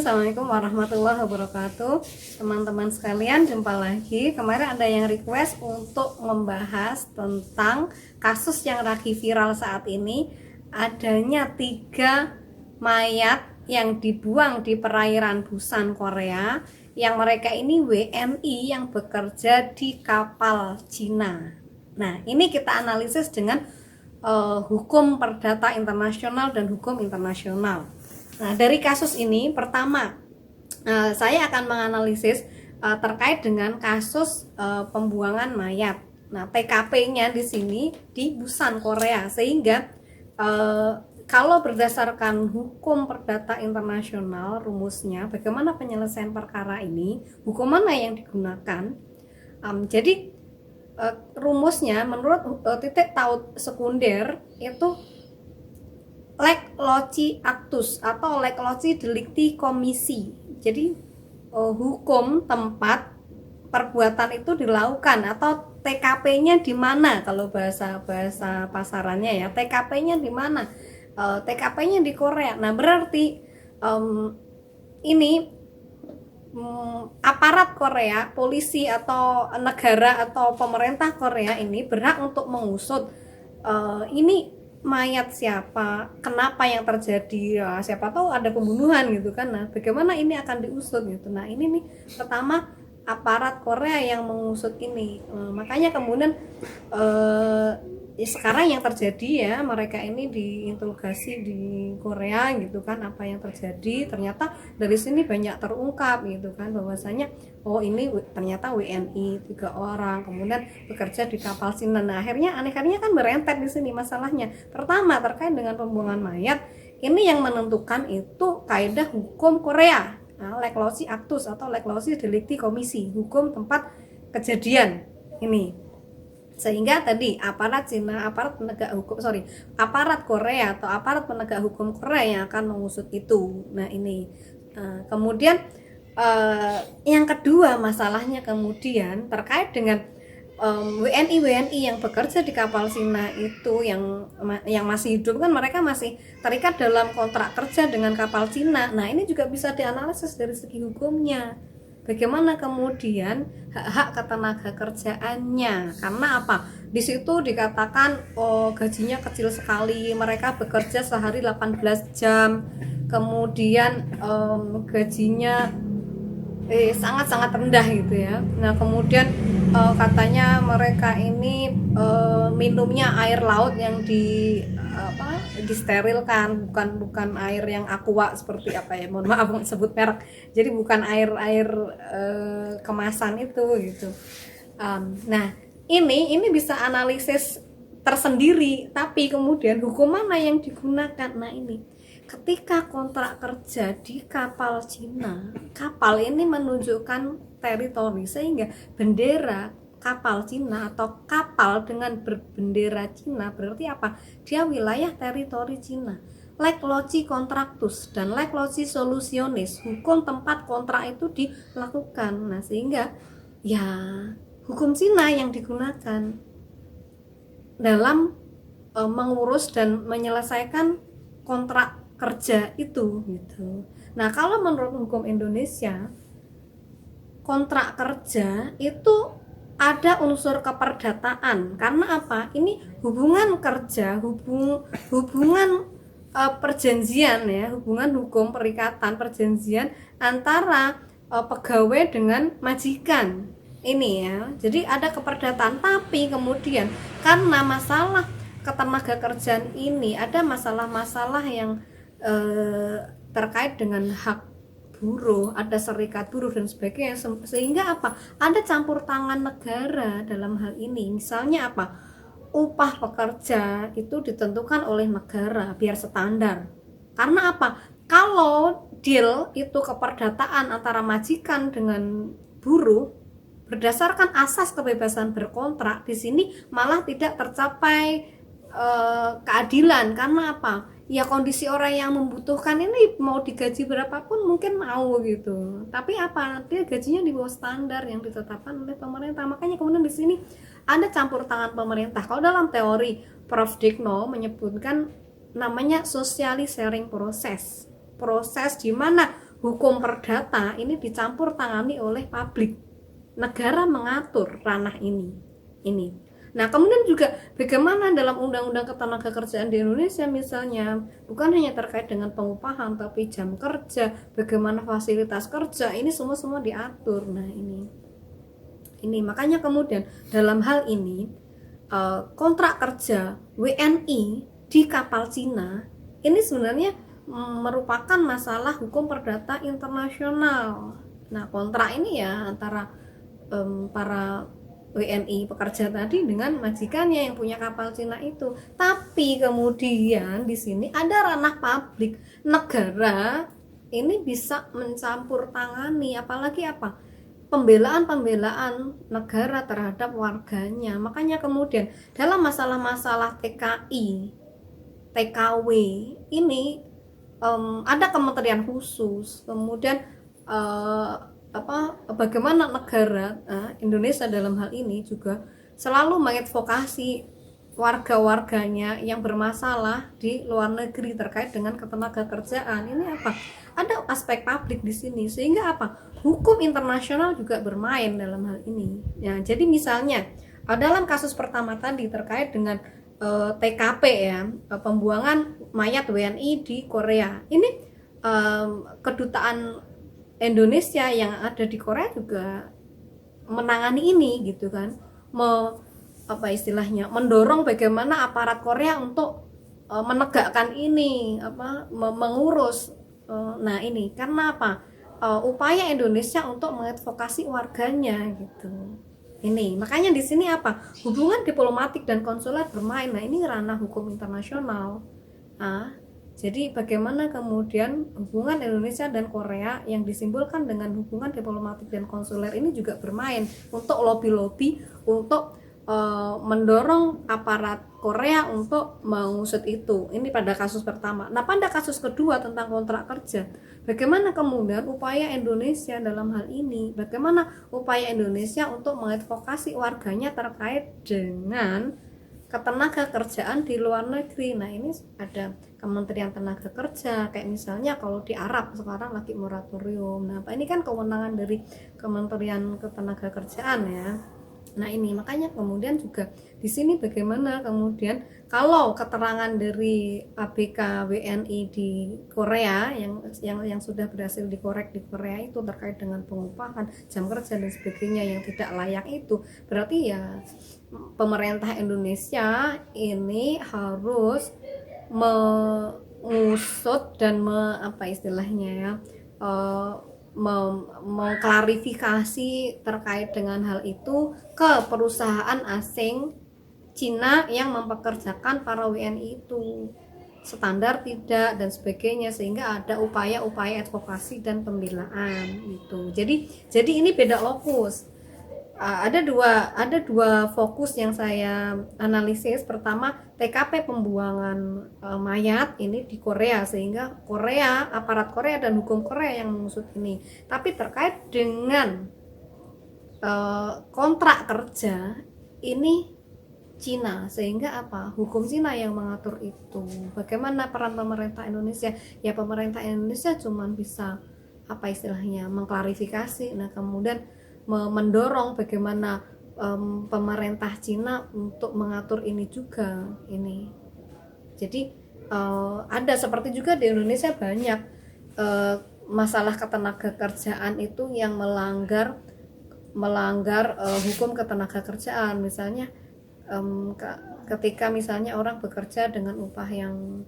Assalamualaikum warahmatullahi wabarakatuh. Teman-teman sekalian, jumpa lagi. Kemarin ada yang request untuk membahas tentang kasus yang lagi viral saat ini. Adanya 3 mayat yang dibuang di perairan Busan, Korea, yang mereka ini WNI yang bekerja di kapal Cina. Nah, ini kita analisis dengan hukum perdata internasional dan hukum internasional. Nah, dari kasus ini, pertama saya akan menganalisis terkait dengan kasus pembuangan mayat. Nah, TKP-nya di sini di Busan, Korea, sehingga kalau berdasarkan hukum perdata internasional, rumusnya bagaimana penyelesaian perkara ini, hukum mana yang digunakan. Jadi rumusnya menurut titik taut sekunder itu Lex loci actus atau lex loci delicti commissi. Jadi hukum tempat perbuatan itu dilakukan atau TKP-nya di mana, kalau bahasa pasarannya ya, TKP-nya di mana? TKP-nya di Korea. Nah, berarti ini aparat Korea, polisi atau negara atau pemerintah Korea ini berhak untuk mengusut ini mayat siapa, kenapa yang terjadi, ya, siapa tahu ada pembunuhan gitu kan. Nah, bagaimana ini akan diusut gitu. Nah, ini nih pertama aparat Korea yang mengusut ini. Makanya kemudian sekarang yang terjadi ya, mereka ini diinterogasi di Korea gitu kan, apa yang terjadi. Ternyata dari sini banyak terungkap gitu kan, bahwasanya oh ini ternyata WNI 3 orang kemudian bekerja di kapal Cina. Nah, akhirnya kan berentet di sini masalahnya. Pertama, terkait dengan pembuangan mayat, ini yang menentukan itu kaidah hukum Korea, lex loci actus atau lex loci delicti commissi, hukum tempat kejadian ini. Sehingga tadi aparat Cina, aparat Korea atau aparat penegak hukum Korea yang akan mengusut itu. Nah, ini kemudian yang kedua masalahnya kemudian terkait dengan WNI yang bekerja di kapal Cina itu, yang masih hidup kan, mereka masih terikat dalam kontrak kerja dengan kapal Cina. Nah, ini juga bisa dianalisis dari segi hukumnya. Bagaimana kemudian hak-hak ketenaga kerjaannya? Karena apa? Di situ dikatakan gajinya kecil sekali, mereka bekerja sehari 18 jam, kemudian gajinya sangat-sangat rendah gitu ya. Nah, kemudian katanya mereka ini minumnya air laut yang disterilkan, bukan air yang aqua seperti apa ya, mohon maaf sebut merek. Jadi bukan air kemasan itu gitu. Nah, ini bisa analisis tersendiri, tapi kemudian hukum mana yang digunakan? Nah, ini ketika kontrak kerja di kapal Cina, kapal ini menunjukkan teritori, sehingga bendera kapal Cina atau kapal dengan berbendera Cina berarti apa? Dia wilayah teritori Cina. Lex loci contractus dan lex loci solutionis, hukum tempat kontrak itu dilakukan. Nah, sehingga ya hukum Cina yang digunakan dalam mengurus dan menyelesaikan kontrak kerja itu gitu. Nah, kalau menurut hukum Indonesia, kontrak kerja itu ada unsur keperdataan. Karena apa? Ini hubungan kerja, hubungan perjanjian ya, hubungan hukum perikatan perjanjian antara pegawai dengan majikan. Ini ya. Jadi ada keperdataan, tapi kemudian karena masalah ketenaga kerjaan ini ada masalah-masalah yang terkait dengan hak buruh, ada serikat buruh dan sebagainya, sehingga apa? Ada campur tangan negara dalam hal ini. Misalnya apa? Upah pekerja itu ditentukan oleh negara biar standar. Karena apa? Kalau deal itu keperdataan antara majikan dengan buruh berdasarkan asas kebebasan berkontrak, di sini malah tidak tercapai keadilan. Karena apa? Ya kondisi orang yang membutuhkan ini mau digaji berapapun mungkin mau gitu, tapi apa, dia gajinya di bawah standar yang ditetapkan oleh pemerintah. Makanya kemudian di sini ada campur tangan pemerintah. Kalau dalam teori Prof. Dikno menyebutkan namanya socially sharing proses di mana hukum perdata ini dicampur tangani oleh publik. Negara mengatur ranah ini. Nah, kemudian juga bagaimana dalam undang-undang ketenagakerjaan di Indonesia misalnya, bukan hanya terkait dengan pengupahan, tapi jam kerja, bagaimana fasilitas kerja, ini semua diatur. Nah, ini makanya kemudian dalam hal ini kontrak kerja WNI di kapal Cina ini sebenarnya merupakan masalah hukum perdata internasional. Nah, kontrak ini ya antara para WNI pekerja tadi dengan majikannya yang punya kapal Cina itu. Tapi kemudian di sini ada ranah publik, negara ini bisa mencampur tangani, apalagi apa? Pembelaan negara terhadap warganya. Makanya kemudian dalam masalah-masalah TKI, TKW ini ada kementerian khusus. Kemudian bagaimana negara Indonesia dalam hal ini juga selalu mengadvokasi warga-warganya yang bermasalah di luar negeri terkait dengan ketenagakerjaan. Ini apa? Ada aspek publik di sini sehingga apa? Hukum internasional juga bermain dalam hal ini. Ya, jadi misalnya dalam kasus pertama tadi terkait dengan TKP ya, pembuangan mayat WNI di Korea. Ini kedutaan Indonesia yang ada di Korea juga menangani ini gitu kan, mendorong bagaimana aparat Korea untuk menegakkan ini, mengurus. Nah ini karena apa? Upaya Indonesia untuk mengadvokasi warganya gitu. Ini makanya di sini apa? Hubungan diplomatik dan konsuler bermain. Nah ini ranah hukum internasional. Jadi bagaimana kemudian hubungan Indonesia dan Korea yang disimbolkan dengan hubungan diplomatik dan konsuler ini juga bermain untuk lobby-lobby untuk mendorong aparat Korea untuk mengusut itu. Ini pada kasus pertama. Nah, pada kasus kedua tentang kontrak kerja, bagaimana kemudian upaya Indonesia dalam hal ini? Bagaimana upaya Indonesia untuk mengadvokasi warganya terkait dengan ketenagakerjaan di luar negeri? Nah, ini ada Kementerian Tenaga Kerja, kayak misalnya kalau di Arab sekarang lagi moratorium. Nah, ini kan kewenangan dari Kementerian Ketenagakerjaan ya. Nah, ini makanya kemudian juga di sini bagaimana kemudian kalau keterangan dari ABK WNI di Korea yang sudah berhasil dikorek di Korea itu terkait dengan pengupahan, jam kerja dan sebagainya yang tidak layak itu, berarti ya pemerintah Indonesia ini harus mengusut dan mengklarifikasi terkait dengan hal itu ke perusahaan asing Cina yang mempekerjakan para WNI itu, standar tidak dan sebagainya, sehingga ada upaya-upaya advokasi dan pembelaan gitu. Jadi ini beda lokus. Ada dua fokus yang saya analisis. Pertama, TKP pembuangan mayat ini di Korea, sehingga aparat Korea dan hukum Korea yang mengusut ini. Tapi terkait dengan kontrak kerja ini Cina, sehingga hukum Cina yang mengatur itu. Bagaimana peran pemerintah Indonesia? Ya, pemerintah Indonesia cuma bisa mengklarifikasi. Nah, kemudian mendorong bagaimana pemerintah Cina untuk mengatur ini juga ini. Jadi ada seperti juga di Indonesia banyak masalah ketenagakerjaan itu yang melanggar hukum ketenagakerjaan. Misalnya ketika misalnya orang bekerja dengan upah yang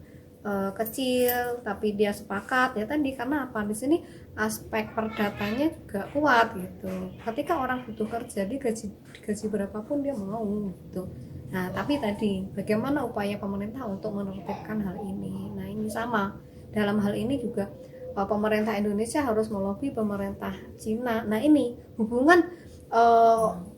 kecil tapi dia sepakat ya tadi, karena apa, di sini aspek perdatanya juga kuat gitu. Ketika orang butuh kerja di gaji berapapun dia mau gitu. Nah, tapi tadi bagaimana upaya pemerintah untuk menertibkan hal ini. Nah, ini sama dalam hal ini juga pemerintah Indonesia harus melobi pemerintah Cina. Nah, ini hubungan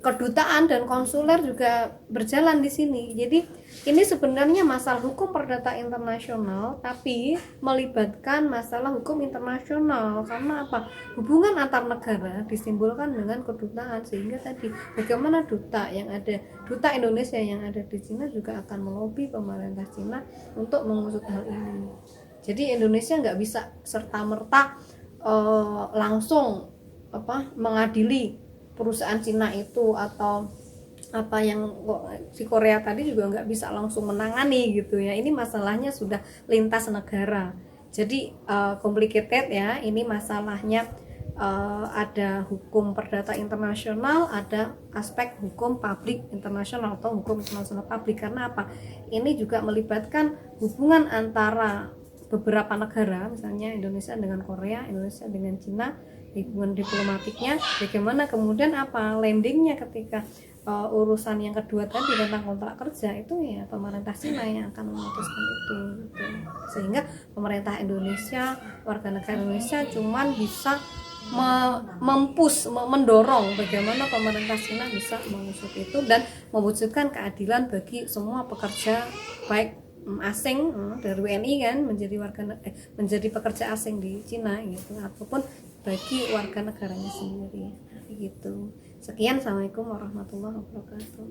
kedutaan dan konsuler juga berjalan di sini. Jadi ini sebenarnya masalah hukum perdata internasional tapi melibatkan masalah hukum internasional. Karena apa? Hubungan antar negara disimbolkan dengan kedutaan, sehingga tadi bagaimana duta Indonesia yang ada di Cina juga akan melobi pemerintah Cina untuk mengusut hal ini. Jadi Indonesia nggak bisa serta-merta langsung mengadili perusahaan Cina itu, atau apa yang si Korea tadi juga nggak bisa langsung menangani gitu ya. Ini masalahnya sudah lintas negara, jadi complicated ya. Ini masalahnya ada hukum perdata internasional, ada aspek hukum publik internasional atau hukum internasional publik. Karena apa? Ini juga melibatkan hubungan antara beberapa negara, misalnya Indonesia dengan Korea, Indonesia dengan Cina, hubungan diplomatiknya, bagaimana kemudian landingnya ketika urusan yang kedua tadi tentang kontrak kerja itu ya pemerintah Cina yang akan memutuskan itu gitu. Sehingga pemerintah Indonesia, warga negara Indonesia cuman bisa mendorong bagaimana pemerintah Cina bisa mengusut itu dan mewujudkan keadilan bagi semua pekerja, baik asing dari WNI kan menjadi pekerja asing di Cina gitu, ataupun bagi warga negaranya sendiri gitu. Sekian, assalamualaikum warahmatullahi wabarakatuh.